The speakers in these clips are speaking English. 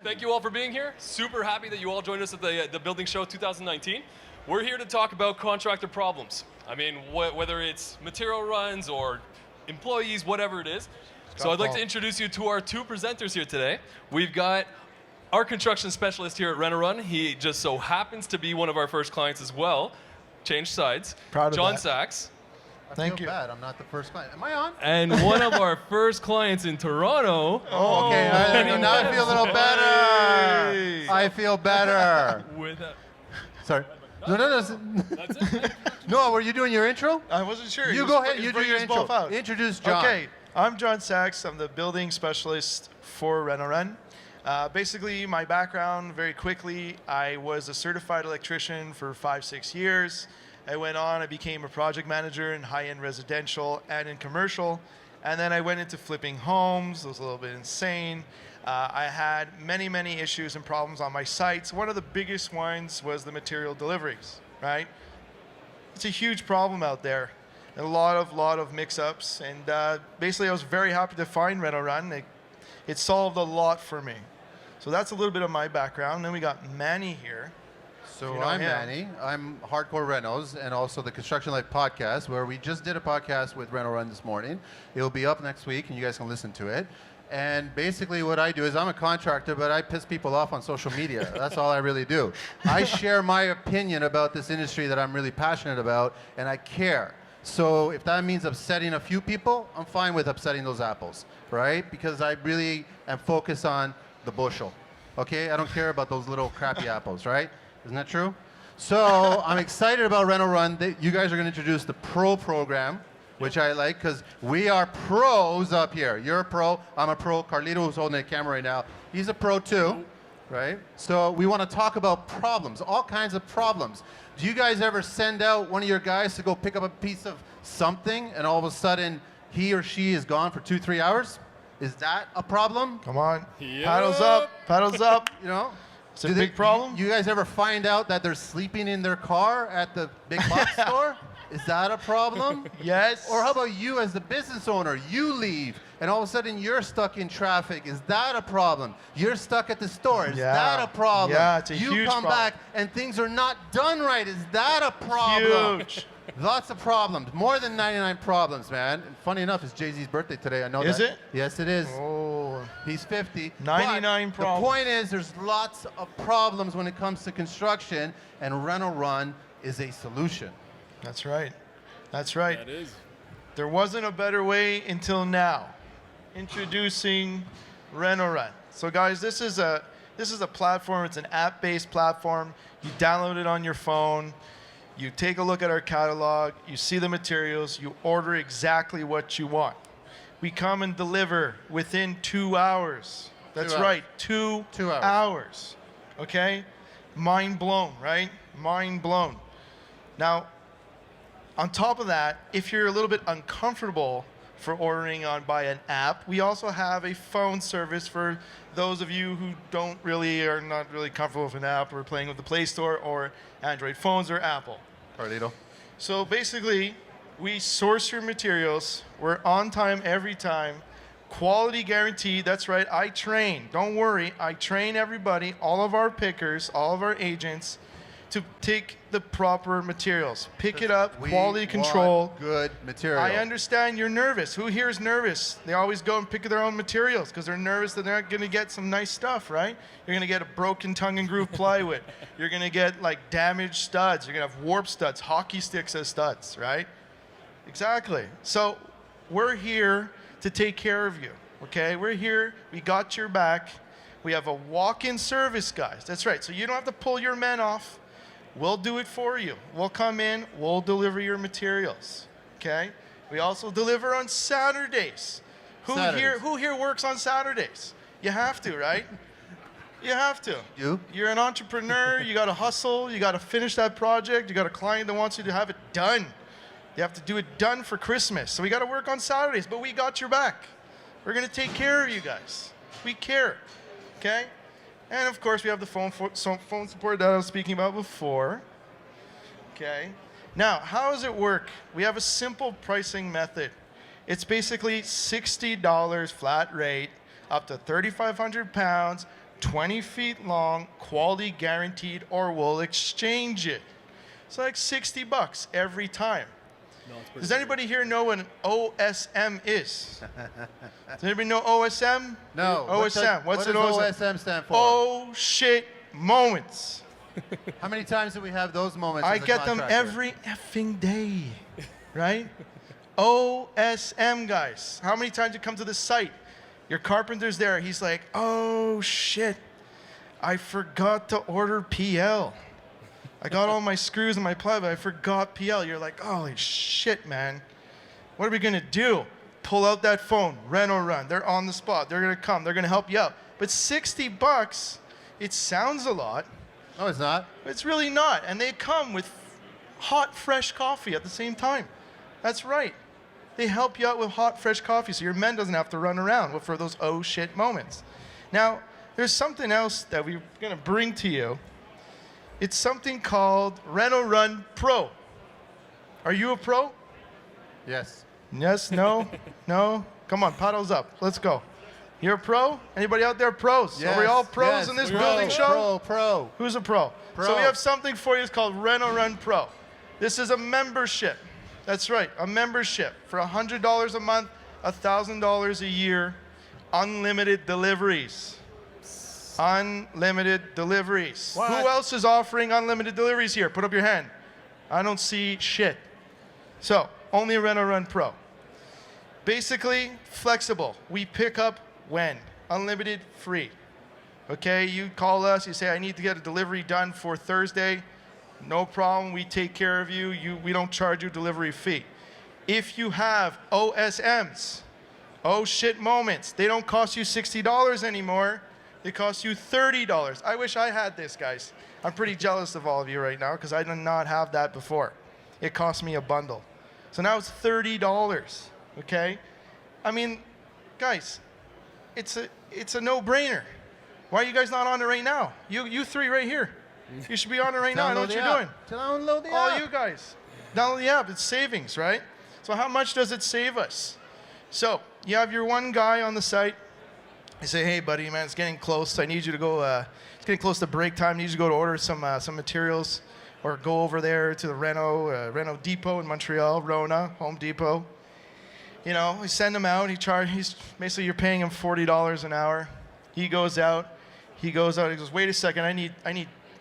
Thank you all for being here. Super happy that you all joined us at the Building Show 2019. We're here to talk about contractor problems. I mean, whether it's material runs or employees, whatever it is. So I'd like to introduce you to our two presenters here today. We've got our construction specialist here at RenoRun. He just so happens to be one of our first clients as well. Change sides. Proud of Jon that. Saxe. Thank you. Bad. I'm not the first client. Am I on? And one of our first clients in Toronto. Oh, okay. Now I feel a little better. I feel better. Sorry. No. That's it. No, were you doing your intro? I wasn't sure. You go ahead. You do your intro. Out. Introduce Jon. Okay. I'm Jon Saxe. I'm the building specialist for RenoRun. Basically, my background, very quickly, I was a certified electrician for 5-6 years. I went on, I became a project manager in high-end residential and in commercial. And then I went into flipping homes. It was a little bit insane. I had many, many issues and problems on my sites. One of the biggest ones was the material deliveries, right? It's a huge problem out there. A lot of mix-ups. And basically, I was very happy to find RenoRun. It solved a lot for me. So that's a little bit of my background. Then we got Manny here. So I'm Manny. I'm Hardcore Renos and also the Construction Life podcast, where we just did a podcast with RenoRun this morning. It'll be up next week, and you guys can listen to it. And basically what I do is I'm a contractor, but I piss people off on social media. That's all I really do. I share my opinion about this industry that I'm really passionate about, and I care. So if that means upsetting a few people, I'm fine with upsetting those apples, right? Because I really am focused on the bushel, okay? I don't care about those little crappy apples, right? Isn't that true? So I'm excited about RenoRun. You guys are going to introduce the Pro program, which I like because we are pros up here. You're a pro. I'm a pro. Carlito, who's holding the camera right now, he's a pro too, right? So we want to talk about problems, all kinds of problems. Do you guys ever send out one of your guys to go pick up a piece of something and all of a sudden he or she is gone for 2-3 hours? Is that a problem? Come on. Yep. Paddles up. Paddles up. You know? It's a big problem. You guys ever find out that they're sleeping in their car at the big box store? Is that a problem? Yes. Or how about you as the business owner? You leave and all of a sudden you're stuck in traffic. Is that a problem? You're stuck at the store. Is that a problem? Yeah, it's a you huge come problem. back and things are not done right. Is that a problem? Huge. Lots of problems. More than 99 problems, man. And funny enough, it's Jay-Z's birthday today. I know that. Is it? Yes, it is. Oh. He's 50. 99 But problems. The point is, there's lots of problems when it comes to construction, and RenoRun is a solution. That's right. That's right. That is. There wasn't a better way until now. Introducing RenoRun. So guys, this is a platform. It's an app-based platform. You download it on your phone. You take a look at our catalog. You see the materials. You order exactly what you want. We come and deliver within 2 hours. That's 2 hours. right, 2 hours. Okay? Mind blown, right? Mind blown. Now, on top of that, if you're a little bit uncomfortable for ordering by an app, we also have a phone service for those of you who are not really comfortable with an app or playing with the Play Store or Android phones or Apple. Carlito. So basically, we source your materials. We're on time every time. Quality guaranteed. That's right. I train. Don't worry. I train everybody, all of our pickers, all of our agents, to take the proper materials. Pick it up, quality control. Good material. I understand you're nervous. Who here is nervous? They always go and pick their own materials because they're nervous that they're not going to get some nice stuff, right? You're going to get a broken tongue and groove plywood. You're going to get like damaged studs. You're going to have warped studs, hockey sticks as studs, right? Exactly. So we're here to take care of you, okay? We're here. We got your back. We have a walk-in service, guys. That's right. So you don't have to pull your men off. We'll do it for you. We'll come in. We'll deliver your materials, okay? We also deliver on Saturdays. Who here works on Saturdays? You have to, right? You have to. You're an entrepreneur. You got to hustle. You got to finish that project. You got a client that wants you to have it done. You have to do it done for Christmas. So we got to work on Saturdays, but we got your back. We're going to take care of you guys. We care, okay? And of course, we have the phone support that I was speaking about before. Okay. Now, how does it work? We have a simple pricing method. It's basically $60 flat rate, up to 3,500 pounds, 20 feet long, quality guaranteed, or we'll exchange it. It's like 60 bucks every time. No, it's pretty Does anybody here know what an OSM is? Does anybody know OSM? No. OSM. What What's does an OSM? OSM stand for? Oh shit moments. How many times do we have those moments? I as a get them contractor? every effing day, right? OSM, guys. How many times you come to the site? Your carpenter's there. He's like, oh shit, I forgot to order PL. I got all my screws and my ply, but I forgot PL. You're like, holy shit, man. What are we gonna do? Pull out that phone, RenoRun. They're on the spot. They're gonna come. They're gonna help you out. But 60 bucks, it sounds a lot. No, it's not. It's really not. And they come with hot, fresh coffee at the same time. That's right. They help you out with hot, fresh coffee so your men doesn't have to run around for those oh shit moments. Now, there's something else that we're going to bring to you. It's something called RenoRun Pro. Are you a pro? Yes. Yes, no, no? Come on, paddles up. Let's go. You're a pro? Anybody out there pros? Yes. Are we all pros Yes. in this Pro. building show? Pro. Who's a pro? Pro. So we have something for you. It's called RenoRun Pro. This is a membership. That's right, a membership for $100 a month, $1,000 a year, unlimited deliveries. Unlimited deliveries. What? Who else is offering unlimited deliveries here? Put up your hand. I don't see shit. So, only RenoRun Pro. Basically, flexible. We pick up when? Unlimited, free. Okay, you call us, you say, I need to get a delivery done for Thursday. No problem, we take care of you. We don't charge you delivery fee. If you have OSMs, oh shit moments, they don't cost you $60 anymore. They cost you $30. I wish I had this, guys. I'm pretty jealous of all of you right now because I did not have that before. It cost me a bundle. So now it's $30, okay? I mean, guys, it's a no-brainer. Why are you guys not on it right now? You three right here. You should be on it right now. I know what you're doing. Download the All app. you guys. Download the app. It's savings, right? So how much does it save us? So you have your one guy on the site. You say, hey, buddy, man, it's getting close. I need you to go. It's getting close to break time. I need you to go to order some materials or go over there to the Reno Depot in Montreal, Rona, Home Depot. You know, we send him out. He's basically, you're paying him $40 an hour. He goes out. He goes, wait a second,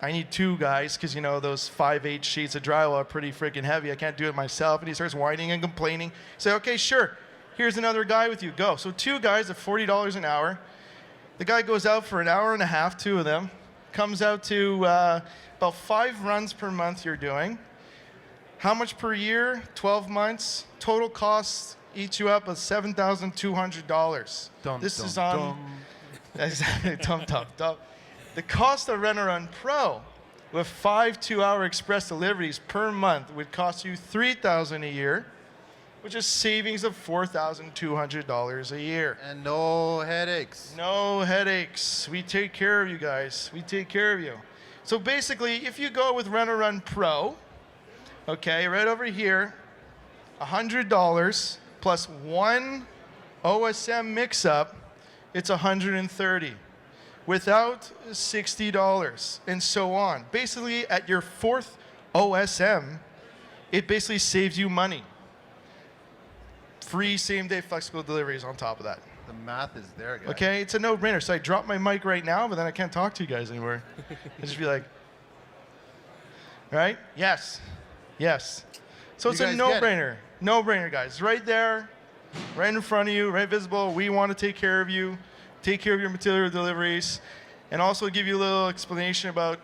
I need two guys because, you know, those 5/8 sheets of drywall are pretty freaking heavy. I can't do it myself. And he starts whining and complaining. Say, okay, sure. Here's another guy with you. Go. So two guys at $40 an hour. The guy goes out for an hour and a half, two of them. Comes out to about 5 runs per month you're doing. How much per year? 12 months. Total costs eats you up at $7,200. This is on... Exactly. Dumb. The cost of RenoRun Pro with 5 2-hour express deliveries per month would cost you $3,000 a year, which is savings of $4,200 a year. And no headaches. No headaches. We take care of you guys. We take care of you. So basically, if you go with RenoRun Pro, okay, right over here, $100 plus one OSM mix-up, it's $130. Without $60 and so on. Basically, at your 4th OSM, it basically saves you money. Free same-day flexible deliveries on top of that. The math is there, guys. Okay, it's a no-brainer. So I drop my mic right now, but then I can't talk to you guys anymore. I just be like, right? Yes. So it's You a guys no-brainer. No-brainer, guys. Right there, right in front of you, right visible. We want to take care of you. Take care of your material deliveries, and also give you a little explanation about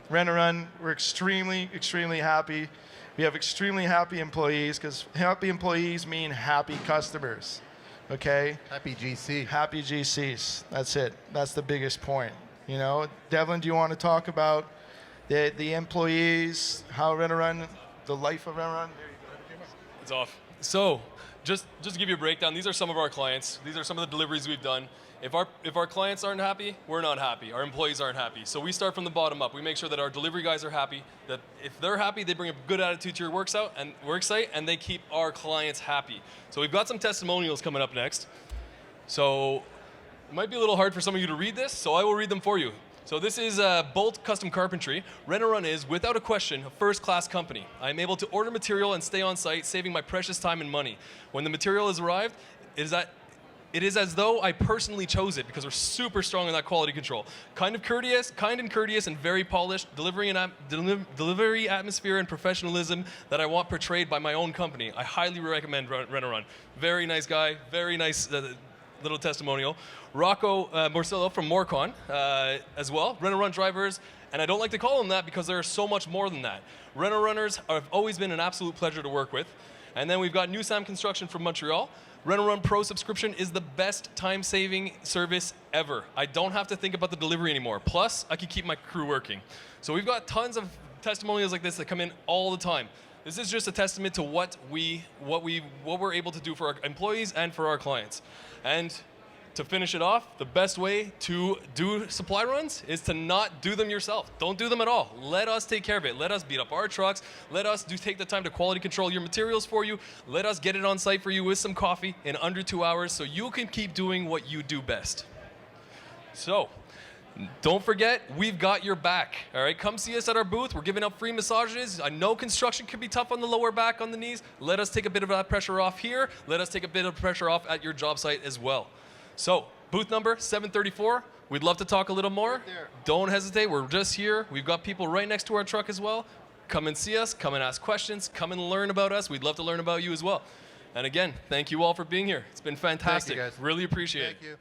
RenoRun. We're extremely, extremely happy. We have extremely happy employees because happy employees mean happy customers, okay? Happy GC. Happy GCs, that's it. That's the biggest point, you know? Devlin, do you want to talk about the employees, how RenoRun, the life of RenoRun? There you go. It's off. So, just to give you a breakdown, these are some of our clients. These are some of the deliveries we've done. If our clients aren't happy, we're not happy. Our employees aren't happy. So we start from the bottom up. We make sure that our delivery guys are happy, that if they're happy, they bring a good attitude to your work site, and they keep our clients happy. So we've got some testimonials coming up next. So It might be a little hard for some of you to read this, so I will read them for you. So this is Bolt Custom Carpentry. RenoRun is, without a question, a first-class company. I am able to order material and stay on site, saving my precious time and money. When the material has arrived, it is as though I personally chose it because we're super strong in that quality control. Kind and courteous, and very polished, delivery atmosphere and professionalism that I want portrayed by my own company. I highly recommend RenoRun. Very nice guy, very nice little testimonial. Rocco Morcillo from Morcon as well. RenoRun drivers, and I don't like to call them that because they're so much more than that. RenoRunners have always been an absolute pleasure to work with. And then we've got New Sam Construction from Montreal. RenoRun Pro subscription is the best time-saving service ever. I don't have to think about the delivery anymore. Plus, I can keep my crew working. So we've got tons of testimonials like this that come in all the time. This is just a testament to what we're able to do for our employees and for our clients. And to finish it off, the best way to do supply runs is to not do them yourself. Don't do them at all. Let us take care of it. Let us beat up our trucks. Let us take the time to quality control your materials for you. Let us get it on site for you with some coffee in under 2 hours so you can keep doing what you do best. So, don't forget, we've got your back. All right, come see us at our booth. We're giving out free massages. I know construction can be tough on the lower back, on the knees. Let us take a bit of that pressure off here. Let us take a bit of pressure off at your job site as well. So, booth number 734. We'd love to talk a little more. Right there. Don't hesitate. We're just here. We've got people right next to our truck as well. Come and see us. Come and ask questions. Come and learn about us. We'd love to learn about you as well. And again, thank you all for being here. It's been fantastic. Thank you, guys. Really appreciate it. Thank you.